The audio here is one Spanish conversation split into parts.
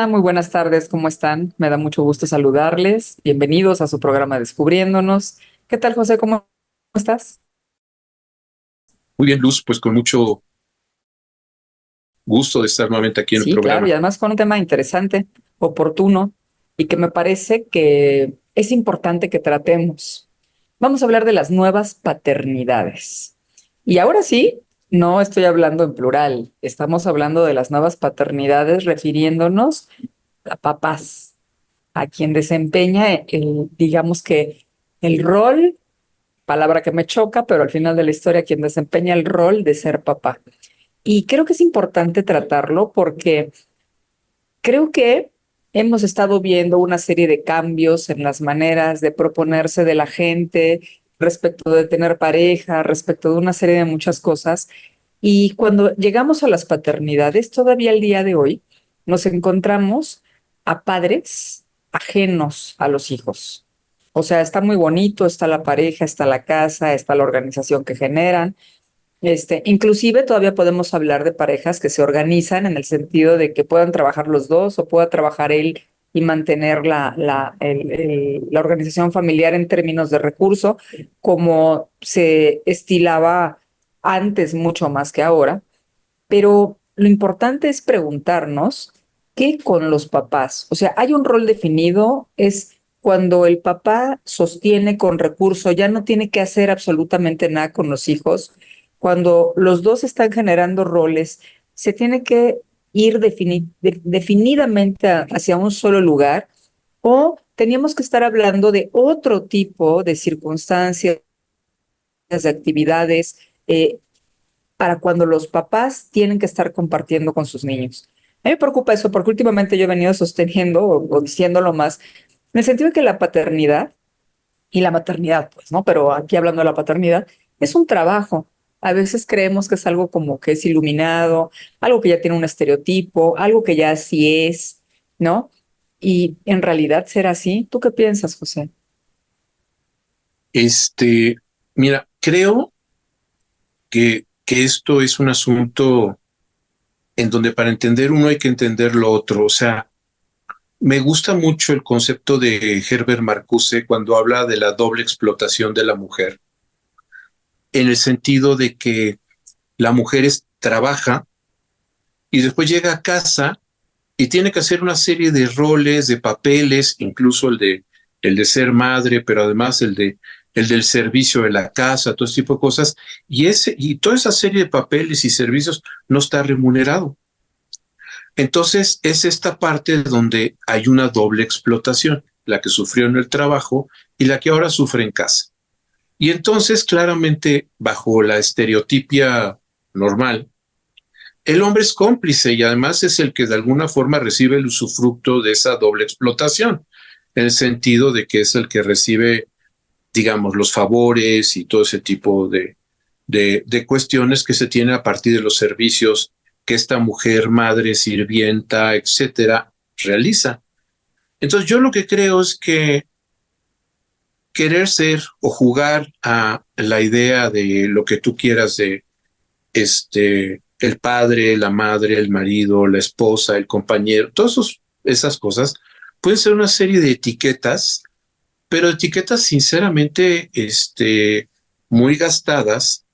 Hola, muy buenas tardes, ¿cómo están? Me da mucho gusto saludarles. Bienvenidos a su programa Descubriéndonos. ¿Qué tal, José? ¿Cómo estás? Muy bien, Luz, pues con mucho gusto de estar nuevamente aquí en el Sí, claro, y programa. además con un tema interesante, oportuno y que me parece que es importante que tratemos. Vamos a hablar de las nuevas paternidades. Y ahora sí, no estoy hablando en plural, estamos hablando de las nuevas paternidades refiriéndonos a papás, a quien desempeña digamos que el rol, palabra que me choca, pero al final de la historia, quien desempeña el rol de ser papá. Y creo que es importante tratarlo porque creo que hemos estado viendo una serie de cambios en las maneras de proponerse de la gente respecto de tener pareja, respecto de una serie de muchas cosas. Y cuando llegamos a las paternidades, todavía el día de hoy, nos encontramos a padres ajenos a los hijos. O sea, está muy bonito, está la pareja, está la casa, está la organización que generan, inclusive todavía podemos hablar de parejas que se organizan en el sentido de que puedan trabajar los dos o pueda trabajar él y mantener la organización familiar en términos de recurso, como se estilaba antes mucho más que ahora. Pero lo importante es preguntarnos qué con los papás. O sea, hay un rol definido, es cuando el papá sostiene con recurso, ya no tiene que hacer absolutamente nada con los hijos. Cuando los dos están generando roles, se tiene que ir definidamente hacia un solo lugar, o teníamos que estar hablando de otro tipo de circunstancias, de actividades, para cuando los papás tienen que estar compartiendo con sus niños. A mí me preocupa eso porque últimamente yo he venido sosteniendo o diciéndolo más, en el sentido de que la paternidad y la maternidad, pues, ¿no? Pero aquí hablando de la paternidad, es un trabajo. A veces creemos que es algo como que es iluminado, algo que ya tiene un estereotipo, algo que ya así es, ¿no? Y en realidad ser así, ¿tú qué piensas, José? Este, Mira, creo que esto es un asunto en donde para entender uno hay que entender lo otro. O sea, me gusta mucho el concepto de Herbert Marcuse cuando habla de la doble explotación de la mujer, en el sentido de que la mujer trabaja y después llega a casa y tiene que hacer una serie de roles, de papeles, incluso el de ser madre, pero además el del servicio de la casa, todo ese tipo de cosas, y toda esa serie de papeles y servicios no está remunerado. Entonces es esta parte donde hay una doble explotación, la que sufrió en el trabajo y la que ahora sufre en casa. Y entonces, claramente, bajo la estereotipia normal, el hombre es cómplice y además es el que de alguna forma recibe el usufructo de esa doble explotación, en el sentido de que es el que recibe, digamos, los favores y todo ese tipo de cuestiones que se tiene a partir de los servicios que esta mujer, madre, sirvienta, etcétera, realiza. Entonces yo lo que creo es que querer ser o jugar a la idea de lo que tú quieras de el padre, la madre, el marido, la esposa, el compañero, todas esas cosas pueden ser una serie de etiquetas, pero etiquetas sinceramente muy gastadas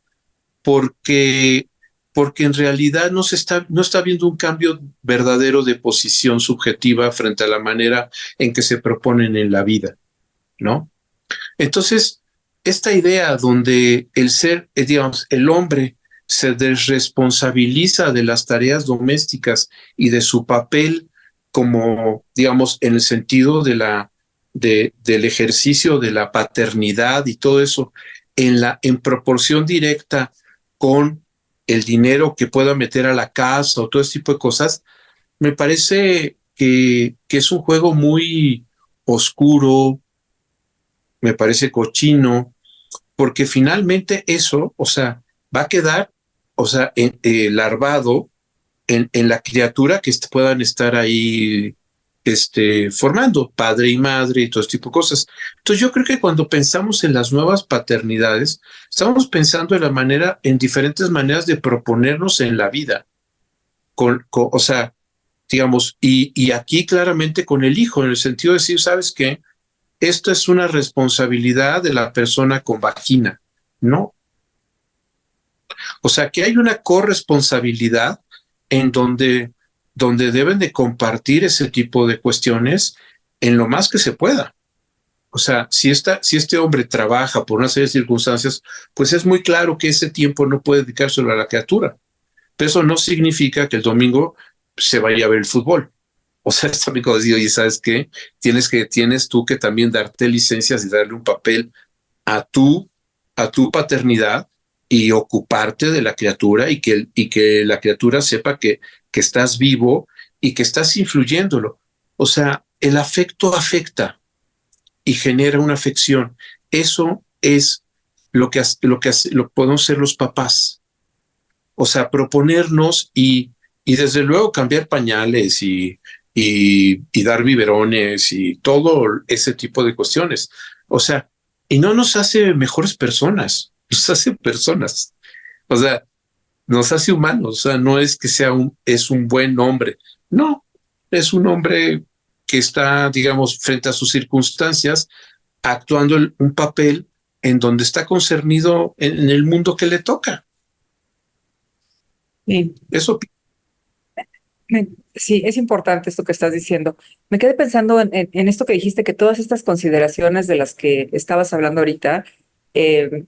porque, porque en realidad no está viendo un cambio verdadero de posición subjetiva frente a la manera en que se proponen en la vida, ¿no? Entonces, esta idea donde el ser, digamos, el hombre se desresponsabiliza de las tareas domésticas y de su papel como, digamos, en el sentido del ejercicio de la paternidad y todo eso, en proporción directa con el dinero que pueda meter a la casa o todo ese tipo de cosas, me parece que es un juego muy oscuro, me parece cochino, porque finalmente eso, o sea, va a quedar, o sea, larvado en la criatura que puedan estar ahí formando, padre y madre y todo este tipo de cosas. Entonces yo creo que cuando pensamos en las nuevas paternidades, estamos pensando en diferentes maneras de proponernos en la vida. O sea, digamos, y aquí claramente con el hijo, en el sentido de decir, ¿sabes qué? Esto es una responsabilidad de la persona con vagina, ¿no? O sea, que hay una corresponsabilidad en donde deben de compartir ese tipo de cuestiones en lo más que se pueda. O sea, si este hombre trabaja por una serie de circunstancias, pues es muy claro que ese tiempo no puede dedicárselo a la criatura. Pero eso no significa que el domingo se vaya a ver el fútbol. O sea, es también como decir, oye, ¿sabes qué? Tienes tú que también darte licencias y darle un papel a tu, a tu paternidad y ocuparte de la criatura y que la criatura sepa que estás vivo y que estás influyéndolo. O sea, el afecto afecta y genera una afección. Eso es lo podemos ser los papás. O sea, proponernos y desde luego cambiar pañales y dar biberones y todo ese tipo de cuestiones. O sea, y no nos hace mejores personas, nos hace personas. O sea, nos hace humanos. O sea, no es que es un buen hombre. No, es un hombre que está, digamos, frente a sus circunstancias, actuando un papel en donde está concernido en el mundo que le toca. Sí. Eso. Sí, es importante esto que estás diciendo. Me quedé pensando en esto que dijiste, que todas estas consideraciones de las que estabas hablando ahorita eh,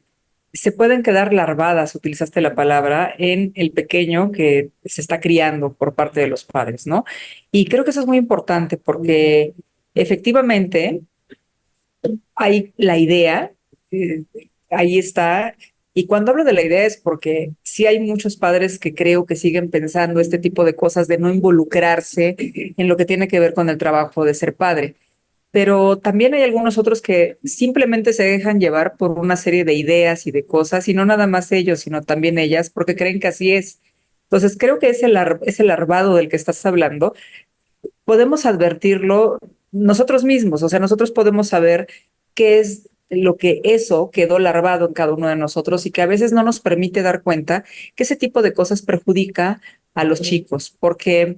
se pueden quedar larvadas, utilizaste la palabra, en el pequeño que se está criando por parte de los padres, ¿no? Y creo que eso es muy importante porque efectivamente hay la idea, eh, ahí está. Y cuando hablo de la idea es porque sí hay muchos padres que creo que siguen pensando este tipo de cosas de no involucrarse en lo que tiene que ver con el trabajo de ser padre. Pero también hay algunos otros que simplemente se dejan llevar por una serie de ideas y de cosas, y no nada más ellos, sino también ellas, porque creen que así es. Entonces creo que ese larvado del que estás hablando podemos advertirlo nosotros mismos, o sea, nosotros podemos saber qué es lo que eso quedó larvado en cada uno de nosotros y que a veces no nos permite dar cuenta que ese tipo de cosas perjudica a los chicos, porque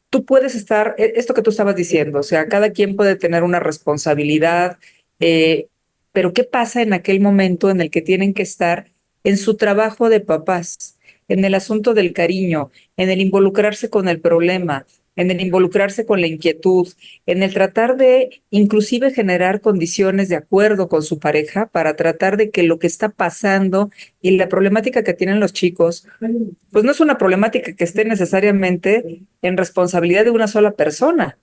tú puedes estar, esto que tú estabas diciendo, o sea, cada quien puede tener una responsabilidad, pero ¿qué pasa en aquel momento en el que tienen que estar en su trabajo de papás, en el asunto del cariño, en el involucrarse con el problema, en el involucrarse con la inquietud, en el tratar de inclusive generar condiciones de acuerdo con su pareja para tratar de que lo que está pasando y la problemática que tienen los chicos pues no es una problemática que esté necesariamente en responsabilidad de una sola persona.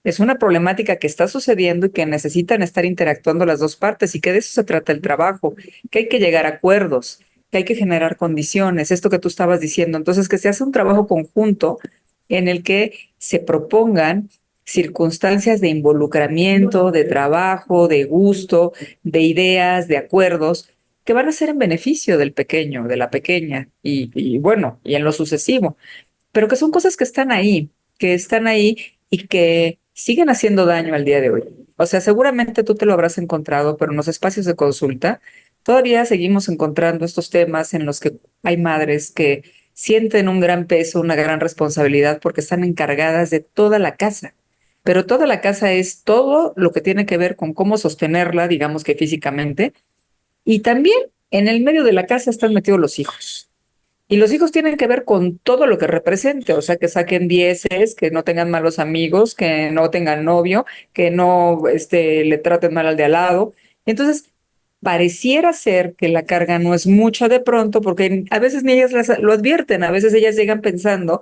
Es una problemática que está sucediendo y que necesitan estar interactuando las dos partes y que de eso se trata el trabajo, que hay que llegar a acuerdos, que hay que generar condiciones, esto que tú estabas diciendo. Entonces, que se hace un trabajo conjunto en el que se propongan circunstancias de involucramiento, de trabajo, de gusto, de ideas, de acuerdos que van a ser en beneficio del pequeño, de la pequeña y bueno, y en lo sucesivo, pero que son cosas que están ahí y que siguen haciendo daño al día de hoy. O sea, seguramente tú te lo habrás encontrado, pero en los espacios de consulta todavía seguimos encontrando estos temas en los que hay madres que sienten un gran peso, una gran responsabilidad porque están encargadas de toda la casa. Pero toda la casa es todo lo que tiene que ver con cómo sostenerla, digamos que físicamente, y también en el medio de la casa están metidos los hijos. Y los hijos tienen que ver con todo lo que represente, o sea, que saquen dieces, que no tengan malos amigos, que no tengan novio, que no le traten mal al de al lado. Entonces, pareciera ser que la carga no es mucha de pronto, porque a veces ni ellas lo advierten, a veces ellas llegan pensando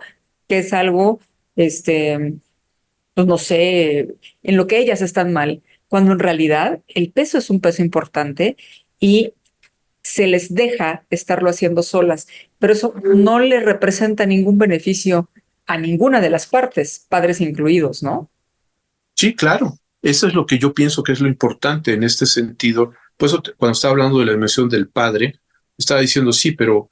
que es algo, pues no sé, en lo que ellas están mal, cuando en realidad el peso es un peso importante y se les deja estarlo haciendo solas, pero eso no le representa ningún beneficio a ninguna de las partes, padres incluidos, ¿no? Sí, claro. Eso es lo que yo pienso que es lo importante en este sentido. Por eso, cuando estaba hablando de la dimensión del padre, estaba diciendo sí, pero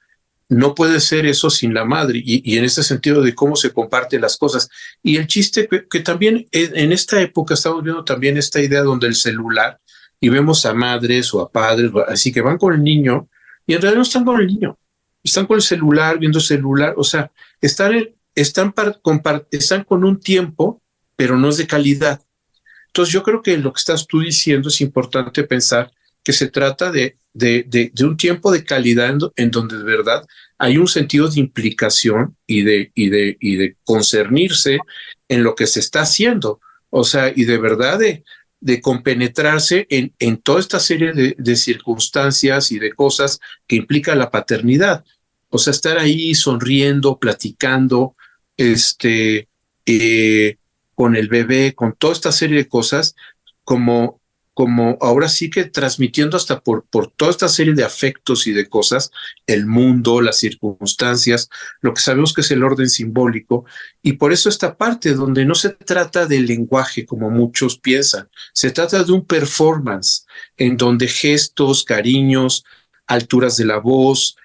no puede ser eso sin la madre. Y en ese sentido de cómo se comparten las cosas. Y el chiste que también en esta época estamos viendo también esta idea donde el celular y vemos a madres o a padres, así que van con el niño y en realidad no están con el niño. Están con el celular, viendo el celular. O sea, estar están con un tiempo, pero no es de calidad. Entonces yo creo que lo que estás tú diciendo es importante pensar que se trata de un tiempo de calidad en donde de verdad hay un sentido de implicación y de concernirse en lo que se está haciendo. O sea, y de verdad de compenetrarse en toda esta serie de circunstancias y de cosas que implica la paternidad. O sea, estar ahí sonriendo, platicando, este, con el bebé, con toda esta serie de cosas, como, como ahora sí que transmitiendo hasta por toda esta serie de afectos y de cosas, el mundo, las circunstancias, lo que sabemos que es el orden simbólico, y por eso esta parte donde no se trata del lenguaje como muchos piensan, se trata de un performance en donde gestos, cariños, alturas de la voz,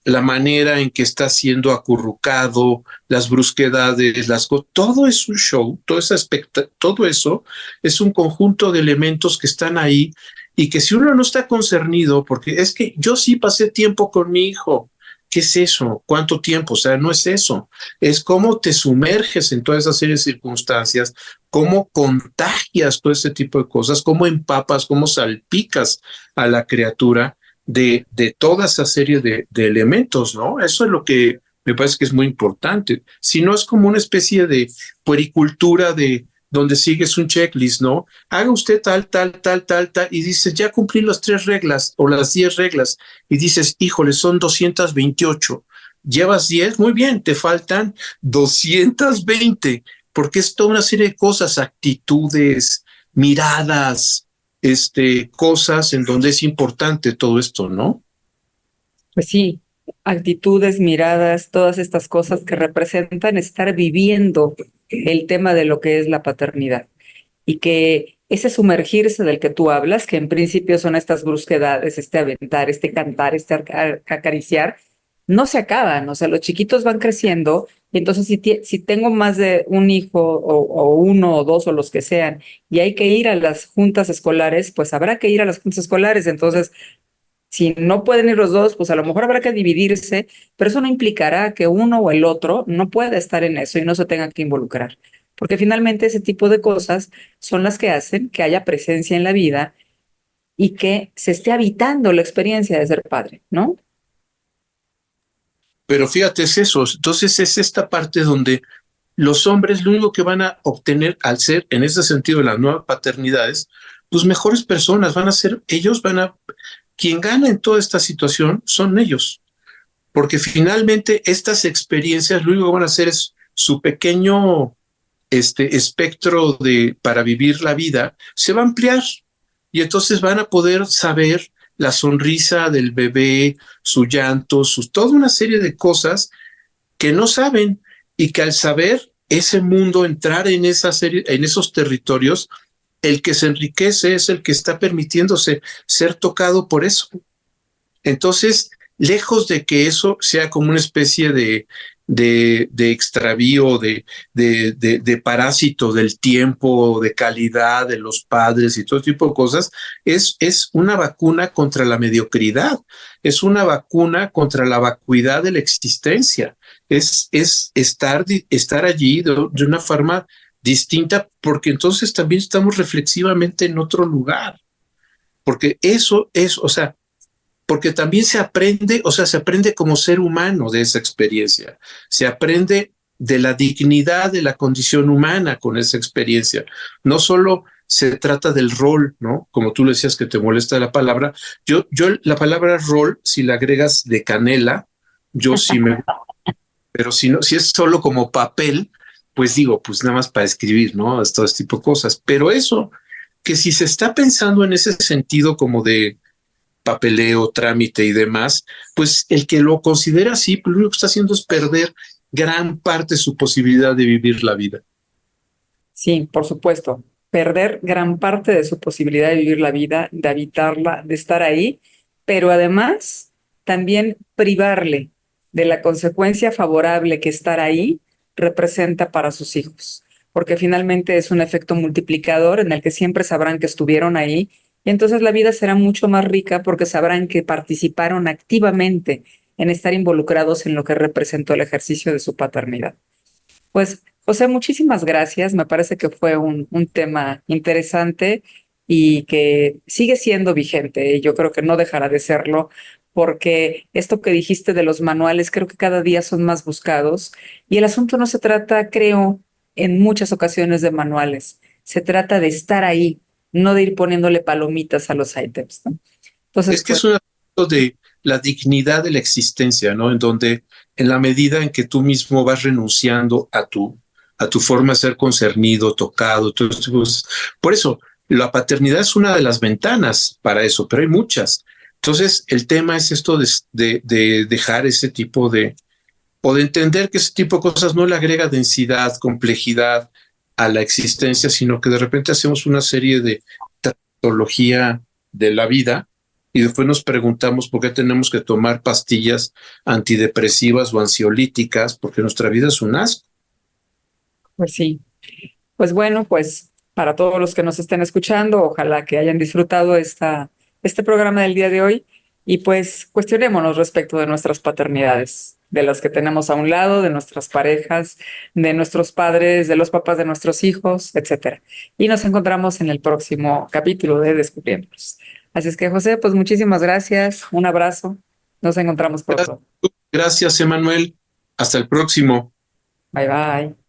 la manera en que está siendo acurrucado, las brusquedades, todo es un show, todo eso es un conjunto de elementos que están ahí y que si uno no está concernido, porque es que yo sí pasé tiempo con mi hijo, ¿qué es eso? ¿Cuánto tiempo? O sea, no es eso, es cómo te sumerges en toda esa serie de circunstancias, cómo contagias todo ese tipo de cosas, cómo empapas, cómo salpicas a la criatura de toda esa serie de elementos, ¿no? Eso es lo que me parece que es muy importante. Si no es como una especie de puericultura de donde sigues un checklist, ¿no? Haga usted tal, tal, tal, tal, tal, y dices, ya cumplí las 3 reglas o las 10 reglas, y dices, híjole, son 228. Llevas 10, muy bien, te faltan 220, porque es toda una serie de cosas, actitudes, miradas, cosas en donde es importante todo esto, ¿no? Pues sí, actitudes, miradas, todas estas cosas que representan estar viviendo el tema de lo que es la paternidad. Y que ese sumergirse del que tú hablas, que en principio son estas brusquedades, este aventar, este cantar, este acariciar, no se acaban. O sea, los chiquitos van creciendo y entonces si tengo más de un hijo o uno o dos o los que sean y hay que ir a las juntas escolares, pues habrá que ir a las juntas escolares. Entonces, si no pueden ir los dos, pues a lo mejor habrá que dividirse, pero eso no implicará que uno o el otro no pueda estar en eso y no se tenga que involucrar. Porque finalmente ese tipo de cosas son las que hacen que haya presencia en la vida y que se esté habitando la experiencia de ser padre, ¿no? Pero fíjate, es eso. Entonces es esta parte donde los hombres lo único que van a obtener al ser, en ese sentido, de las nuevas paternidades, pues mejores personas van a ser, quien gana en toda esta situación son ellos, porque finalmente estas experiencias lo único que van a hacer es su pequeño espectro para vivir la vida se va a ampliar y entonces van a poder saber la sonrisa del bebé, su llanto, toda una serie de cosas que no saben y que al saber ese mundo, entrar en en esos territorios, el que se enriquece es el que está permitiéndose ser tocado por eso. Entonces, lejos de que eso sea como una especie de extravío, de parásito del tiempo, de calidad de los padres y todo tipo de cosas, es una vacuna contra la mediocridad, es una vacuna contra la vacuidad de la existencia, es estar allí de una forma distinta, porque entonces también estamos reflexivamente en otro lugar, porque eso es, o sea, porque también se aprende, o sea, se aprende como ser humano de esa experiencia, se aprende de la dignidad de la condición humana con esa experiencia. No solo se trata del rol, ¿no? Como tú le decías que te molesta la palabra. Yo la palabra rol, si la agregas de canela, yo sí me, pero si no, si es solo como papel, pues digo, pues nada más para escribir, ¿no? Todo este tipo de cosas. Pero eso, que si se está pensando en ese sentido como de papeleo, trámite y demás, pues el que lo considera así, pues lo único que está haciendo es perder gran parte de su posibilidad de vivir la vida. Sí, por supuesto. Perder gran parte de su posibilidad de vivir la vida, de habitarla, de estar ahí, pero además también privarle de la consecuencia favorable que estar ahí representa para sus hijos, porque finalmente es un efecto multiplicador en el que siempre sabrán que estuvieron ahí y entonces la vida será mucho más rica porque sabrán que participaron activamente en estar involucrados en lo que representó el ejercicio de su paternidad. Pues, José, muchísimas gracias. Me parece que fue un tema interesante y que sigue siendo vigente. Y yo creo que no dejará de serlo, porque esto que dijiste de los manuales creo que cada día son más buscados y el asunto no se trata, creo, en muchas ocasiones de manuales. Se trata de estar ahí, no de ir poniéndole palomitas a los ítems, ¿no? Entonces, Es que pues, es un asunto de la dignidad de la existencia, ¿no? En donde, en la medida en que tú mismo vas renunciando a tu forma de ser concernido, tocado, entonces, pues, por eso, la paternidad es una de las ventanas para eso, pero hay muchas. Entonces, el tema es esto de dejar ese tipo de, o de entender que ese tipo de cosas no le agrega densidad, complejidad a la existencia, sino que de repente hacemos una serie de tratología de la vida y después nos preguntamos por qué tenemos que tomar pastillas antidepresivas o ansiolíticas, porque nuestra vida es un asco. pues sí. Pues bueno, pues para todos los que nos estén escuchando, ojalá que hayan disfrutado este programa del día de hoy y pues cuestionémonos respecto de nuestras paternidades, de las que tenemos a un lado, de nuestras parejas, de nuestros padres, de los papás de nuestros hijos, etcétera. Y nos encontramos en el próximo capítulo de Descubriéndonos. Así es que, José, pues muchísimas gracias, un abrazo, nos encontramos pronto. Gracias, Emanuel. Hasta el próximo. Bye bye.